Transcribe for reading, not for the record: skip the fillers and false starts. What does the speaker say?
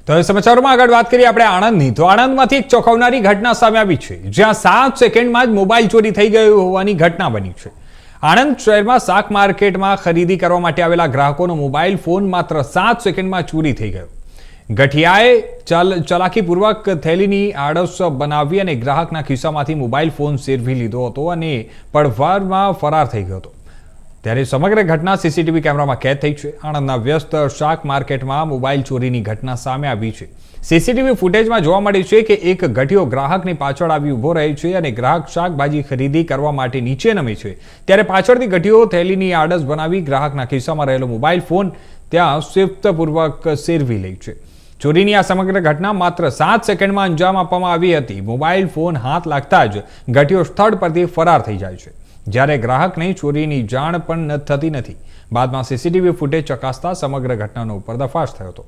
તો હવે સમાચારોમાં આગળ વાત કરીએ આપણે આણંદની. તો આણંદમાંથી એક ચોંકાવનારી ઘટના સામે આવી છે, જ્યાં 7 સેકન્ડમાં જ મોબાઈલ ચોરી થઈ ગયો હોવાની ઘટના બની છે. આણંદ શહેરમાં શાક માર્કેટમાં ખરીદી કરવા માટે આવેલા ગ્રાહકોનો મોબાઈલ ફોન માત્ર 7 સેકન્ડમાં ચોરી થઈ ગયો. ગઠિયાએ ચલાકીપૂર્વક થેલીની આડસ બનાવી અને ગ્રાહકના ખિસ્સામાંથી મોબાઈલ ફોન સેરવી લીધો હતો અને પળવારમાં ફરાર થઈ ગયો હતો. ત્યારે સમગ્ર ઘટના સીસીટીવી કેમેરામાં કેદ થઈ છે. આણંદના વ્યસ્ત શાક માર્કેટમાં મોબાઈલ ચોરીની ઘટના સામે આવી છે. સીસીટીવી ફૂટેજમાં જોવા મળે છે કે એક ગઠિયો ગ્રાહકની પાછળ આવી ઊભો રહે છે અને ગ્રાહક શાકભાજી ખરીદી કરવા માટે નીચે નમે છે. ત્યારે પાછળથી ગઠિયો થેલીની આડસ બનાવી ગ્રાહકના ખિસ્સામાં રહેલો મોબાઈલ ફોન ત્યાં શિસ્તપૂર્વક સેરવી લે છે. ચોરીની આ સમગ્ર ઘટના માત્ર 7 સેકન્ડમાં અંજામ આપવામાં આવી હતી. મોબાઈલ ફોન હાથ લાગતા જ ગઠિયો સ્થળ પરથી ફરાર થઈ જાય છે, જ્યારે ગ્રાહકને ચોરીની જાણ પણ થતી નથી. બાદમાં સીસીટીવી ફૂટેજ ચકાસતા સમગ્ર ઘટનાનો પર્દાફાશ થયો હતો.